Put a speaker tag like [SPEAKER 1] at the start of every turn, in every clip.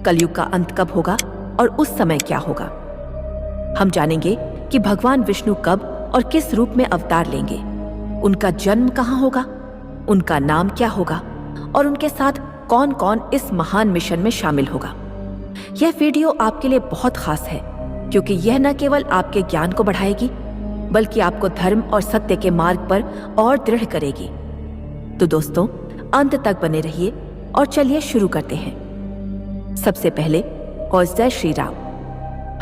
[SPEAKER 1] कलयुग का अंत कब होगा और उस समय क्या होगा। हम जानेंगे कि भगवान विष्णु कब और किस रूप में अवतार लेंगे, उनका जन्म कहाँ होगा, उनका नाम क्या होगा और उनके साथ कौन कौन इस महान मिशन में शामिल होगा। यह वीडियो आपके लिए बहुत खास है क्योंकि यह न केवल आपके ज्ञान को बढ़ाएगी बल्कि आपको धर्म और सत्य के मार्ग पर और दृढ़ करेगी। तो दोस्तों, अंत तक बने रहिए और चलिए शुरू करते हैं। सबसे पहले और जय श्री राम।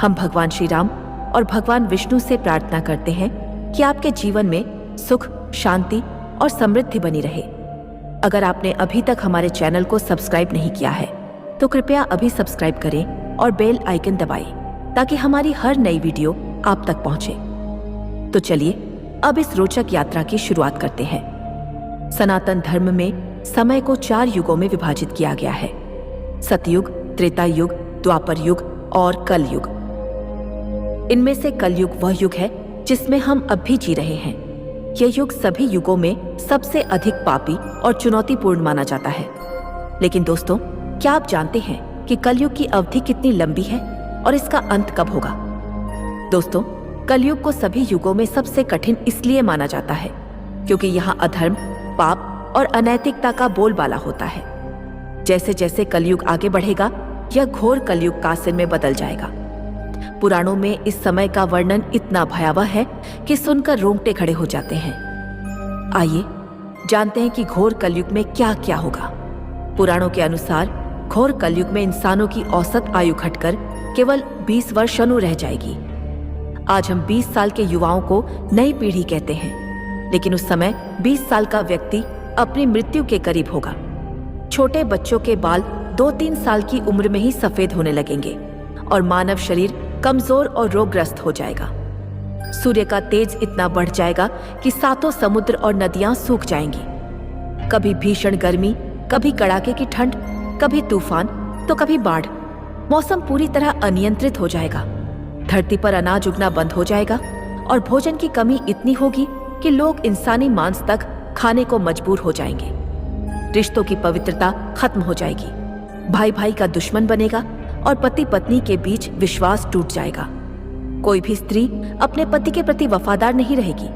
[SPEAKER 1] हम भगवान श्री राम और भगवान विष्णु से प्रार्थना करते हैं कि आपके जीवन में सुख, शांति और समृद्धि बनी रहे। अगर आपने अभी तक हमारे चैनल को सब्सक्राइब नहीं किया है तो कृपया अभी सब्सक्राइब करें और बेल आइकन दबाएं ताकि हमारी हर नई वीडियो आप तक पहुंचे। तो चलिए अब इस रोचक यात्रा की शुरुआत करते हैं। सनातन धर्म में समय को 4 युगों में विभाजित किया गया है: सतयुग, त्रेता युग, द्वापर युग और कलयुग। इनमें से कलयुग वह युग है जिसमें हम अब भी जी रहे हैं। यह युग सभी युगों में सबसे अधिक पापी और चुनौतीपूर्ण माना जाता है। लेकिन दोस्तों, क्या आप जानते हैं कि कलयुग की अवधि कितनी लंबी है और इसका अंत कब होगा? दोस्तों, कलयुग को सभी युगों में सबसे कठिन इसलिए माना जाता है क्योंकि यहाँ अधर्म, पाप और अनैतिकता का बोलबाला होता है। जैसे जैसे कलयुग आगे बढ़ेगा, यह घोर कलयुग कासिन में बदल जाएगा। पुराणों में इस समय का वर्णन इतना भयावह है कि सुनकर रोंगटे खड़े हो जाते हैं। आइए जानते हैं कि घोर कलयुग में क्या क्या होगा। पुराणों के अनुसार घोर कलयुग में इंसानों की औसत आयु घटकर केवल 20 वर्षाणु रह जाएगी। आज हम 20 साल के युवाओं को नई पीढ़ी कहते हैं, लेकिन उस समय 20 साल का व्यक्ति अपनी मृत्यु के करीब होगा। छोटे बच्चों के बाल 2-3 साल की उम्र में ही सफेद होने लगेंगे और मानव शरीर कमजोर और रोगग्रस्त हो जाएगा। सूर्य का तेज इतना बढ़ जाएगा कि 7 समुद्र और नदियां सूख जाएंगी। कभी भीषण गर्मी, कभी कड़ाके की ठंड, कभी तूफान तो कभी बाढ़। मौसम पूरी तरह अनियंत्रित हो जाएगा। धरती पर अनाज उगना बंद हो जाएगा और भोजन की कमी इतनी होगी कि लोग इंसानी मांस तक खाने को मजबूर हो जाएंगे। रिश्तों की पवित्रता खत्म हो जाएगी। भाई भाई का दुश्मन बनेगा और पति पत्नी के बीच विश्वास टूट जाएगा। कोई भी स्त्री अपने पति के प्रति वफादार नहीं रहेगी।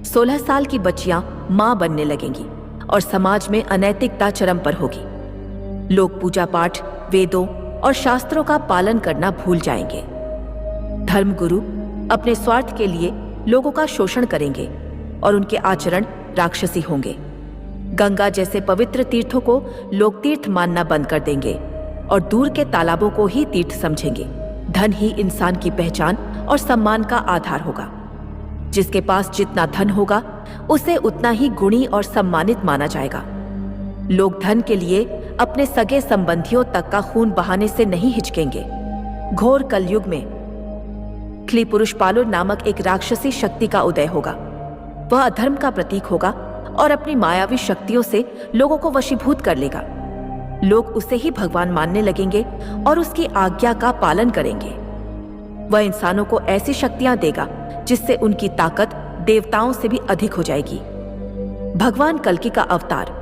[SPEAKER 1] 16 साल की बच्चियां मां बनने लगेंगी और समाज में अनैतिकता चरम पर होगी। लोग पूजा पाठ, वेदों और शास्त्रों का पालन करना भूल जाएंगे। धर्मगुरु अपने स्वार्थ के लिए लोगों का शोषण करेंगे और उनके आचरण राक्षसी होंगे। गंगा जैसे पवित्र तीर्थों को लोग तीर्थ मानना बंद कर देंगे और दूर के तालाबों को ही तीर्थ समझेंगे। धन ही इंसान की पहचान और सम्मान का आधार होगा। जिसके पास जितना धन होगा उसे उतना ही गुणी और सम्मानित माना जाएगा। लोग धन के लिए अपने सगे संबंधियों तक का खून बहाने से नहीं हिचकेंगे। घोर कलयुग में क्ली पुरुषपालो नामक एक राक्षसी शक्ति का उदय होगा। वह अधर्म का प्रतीक होगा और अपनी मायावी शक्तियों से लोगों को वशीभूत कर लेगा। लोग उसे ही भगवान मानने लगेंगे और उसकी आज्ञा का पालन करेंगे। वह इंसानों को ऐसी शक्तियां देगा जिससे उनकी ताकत देवताओं से भी अधिक हो जाएगी। भगवान कल्कि का अवतार।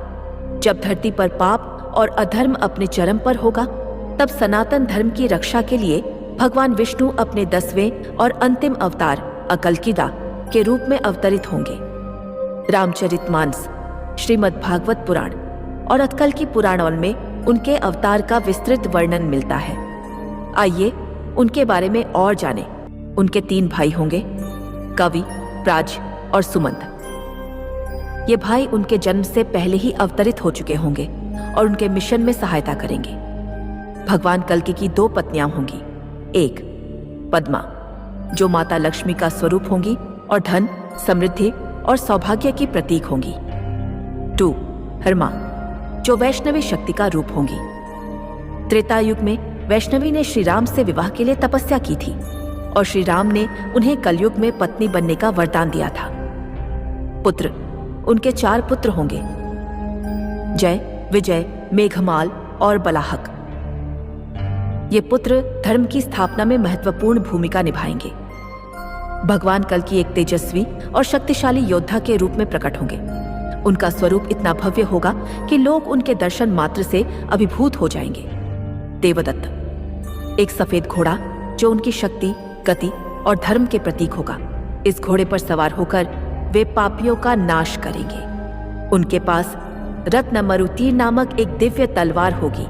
[SPEAKER 1] जब धरती पर पाप और अधर्म अपने चरम पर होगा, तब सनातन धर्म की रक्षा के लिए भगवान विष्णु अपने 10वें और अंतिम अवतार अकल्किदा के रूप में अवतरित होंगे। रामचरितमानस, श्रीमद् भागवत पुराण और अतकल्कि पुराण में उनके अवतार का विस्तृत वर्णन मिलता है। आइए उनके बारे में और जानें। उनके 3 भाई होंगे, कवि, प्राज और सुमंत। ये भाई उनके जन्म से पहले ही अवतरित हो चुके होंगे और उनके मिशन में सहायता करेंगे। भगवान कल्कि की 2 पत्नियां होंगी। 1 पद्मा, जो माता लक्ष्मी का स्वरूप होंगी और धन, समृद्धि और सौभाग्य की प्रतीक होंगी। 2 हरमा, जो वैष्णवी शक्ति का रूप होंगी। त्रेता युग में वैष्णवी ने श्री राम से विवाह के लिए तपस्या की थी और श्री राम ने उन्हें कलयुग में पत्नी बनने का वरदान दिया था। पुत्र, उनके 4 पुत्र होंगे, जय, विजय, मेघमाल और बलाहक। ये पुत्र धर्म की स्थापना में महत्वपूर्ण भूमिका निभाएंगे। भगवान कल्कि एक तेजस्वी और शक्तिशाली योद्धा के रूप में प्रकट होंगे। उनका स्वरूप इतना भव्य होगा कि लोग उनके दर्शन मात्र से अभिभूत हो जाएंगे। देवदत्त, एक सफेद घोड़ा जो उनकी शक्ति, गति और धर्म के प्रतीक होगा। इस घोड़े पर सवार होकर वे पापियों का नाश करेंगे। उनके पास रत्नमरुति नामक एक दिव्य तलवार होगी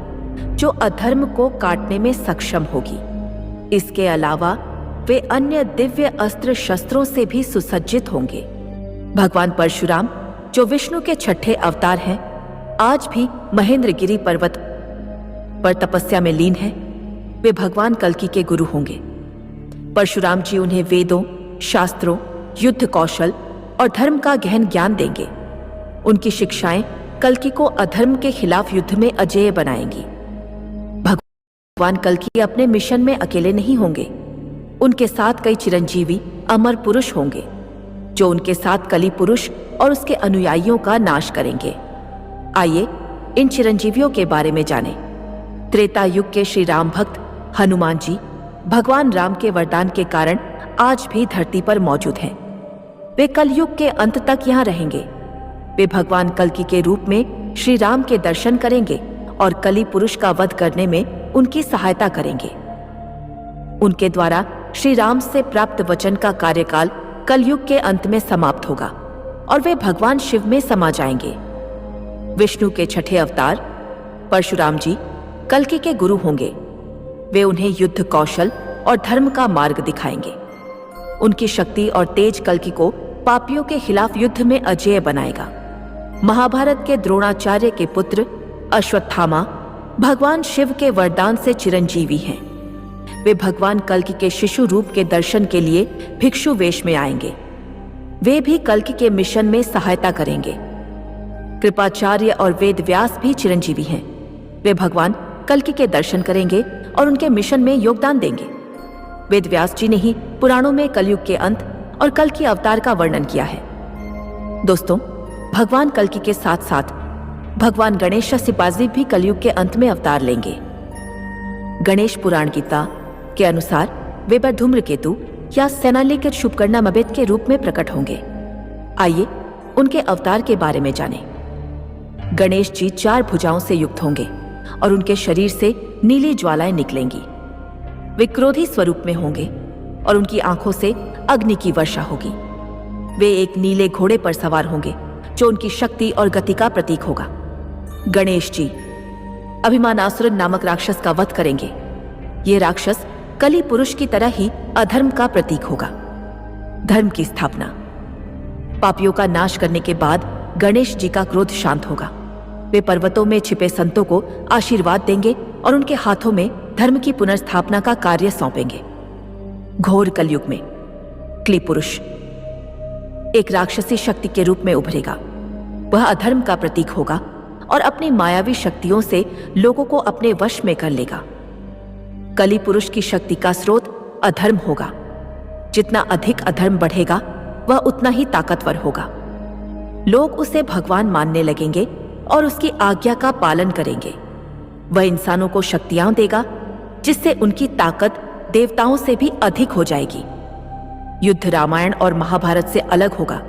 [SPEAKER 1] जो अधर्म को काटने में सक्षम होगी। इसके अलावा वे अन्य दिव्य अस्त्र शस्त्रों से भी सुसज्जित होंगे। भगवान परशुराम, जो विष्णु के छठे अवतार हैं, आज भी महेंद्रगिरी पर्वत पर तपस्या में लीन हैं। वे भगवान कल्कि के गुरु होंगे। परशुराम जी उन्हें वेदों, शास्त्रों, युद्ध कौशल और धर्म का गहन ज्ञान देंगे। उनकी शिक्षाएं कल्कि को अधर्म के खिलाफ युद्ध में अजेय बनाएंगी। भगवान कल्कि अपने मिशन में अकेले नहीं होंगे। उनके साथ कई चिरंजीवी अमर पुरुष होंगे जो उनके साथ कली पुरुष और उसके अनुयायियों का नाश करेंगे। आइए इन चिरंजीवियों के बारे में जानें। त्रेता युग के श्री राम भक्त हनुमान जी भगवान राम के वरदान के कारण आज भी धरती पर मौजूद हैं। वे कलयुग के अंत तक यहाँ रहेंगे। वे भगवान कल्कि के रूप में श्री राम के दर्शन करेंगे और कली पुरुष का वध करने में उनकी सहायता करेंगे। उनके द्वारा श्री राम से प्राप्त वचन का कार्यकाल कलयुग के अंत में समाप्त होगा और वे भगवान शिव में समा जाएंगे। विष्णु के छठे अवतार परशुराम जी कल्कि के गुरु होंगे। वे उन्हें युद्ध कौशल और धर्म का मार्ग दिखाएंगे। उनकी शक्ति और तेज कल्कि को पापियों के खिलाफ युद्ध में अजेय बनाएगा। महाभारत के द्रोणाचार्य के पुत्र अश्वत्थामा भगवान शिव के वरदान से चिरंजीवी हैं। वे भगवान कल्कि के शिशु रूप के दर्शन के लिए भिक्षु वेश में आएंगे। वे भी कल्कि के मिशन में सहायता करेंगे। कृपाचार्य और वेद व्यास भी चिरंजीवी हैं। वे भगवान कल्कि के दर्शन करेंगे और उनके मिशन में योगदान देंगे। वेद व्यास जी ने ही पुराणों में कलयुग के अंत और कल्कि अवतार का वर्णन किया है। दोस्तों, भगवान कल्कि के साथ साथ भगवान गणेश सिपाजी भी कलयुग के अंत में अवतार लेंगे। गणेश पुराण गीता के अनुसार वे धूम्रकेतु या सेनालिकेट शुभकर्णा मबेत के रूप में प्रकट होंगे। आइए उनके अवतार के बारे में जानें। गणेश जी 4 भुजाओं से युक्त होंगे और उनके शरीर से नीली ज्वालाएं निकलेंगी। वे क्रोधी स्वरूप में होंगे और उनकी आंखों से अग्नि की वर्षा होगी। वे एक नीले घोड़े पर सवार होंगे जो उनकी शक्ति और गति का प्रतीक होगा। गणेश जी अभिमानासुर नामक राक्षस का वध करेंगे। ये राक्षस कली पुरुष की तरह ही अधर्म का प्रतीक होगा। धर्म की स्थापना। पापियों का नाश करने के बाद गणेश जी का क्रोध शांत होगा। वे पर्वतों में छिपे संतों को आशीर्वाद देंगे और उनके हाथों में धर्म की पुनर्स्थापना का कार्य सौंपेंगे। घोर कलयुग में क्ली पुरुष एक राक्षसी शक्ति के रूप में उभरेगा। वह अधर्म का प्रतीक होगा और अपनी मायावी शक्तियों से लोगों को अपने वश में कर लेगा। कली पुरुष की शक्ति का स्रोत अधर्म होगा। जितना अधिक अधर्म बढ़ेगा वह उतना ही ताकतवर होगा। लोग उसे भगवान मानने लगेंगे और उसकी आज्ञा का पालन करेंगे। वह इंसानों को शक्तियां देगा जिससे उनकी ताकत देवताओं से भी अधिक हो जाएगी। युद्ध रामायण और महाभारत से अलग होगा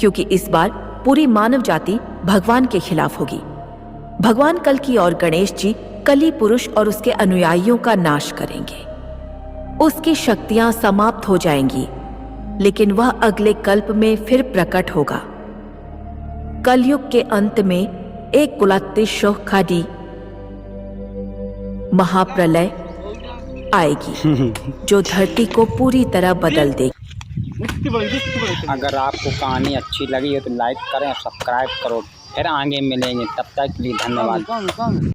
[SPEAKER 1] क्योंकि इस बार पूरी मानव जाति भगवान के खिलाफ होगी। भगवान कल्कि और गणेश जी कली पुरुष और उसके अनुयायियों का नाश करेंगे। उसकी शक्तियां समाप्त हो जाएंगी, लेकिन वह अगले कल्प में फिर प्रकट होगा। कलयुग के अंत में एक कुलातिशोखाडी महाप्रलय आएगी जो धरती को पूरी तरह बदल देगी।
[SPEAKER 2] अगर आपको कहानी अच्छी लगी हो तो लाइक करें, सब्सक्राइब करो। फिर आगे मिलेंगे, तब तक के लिए धन्यवाद।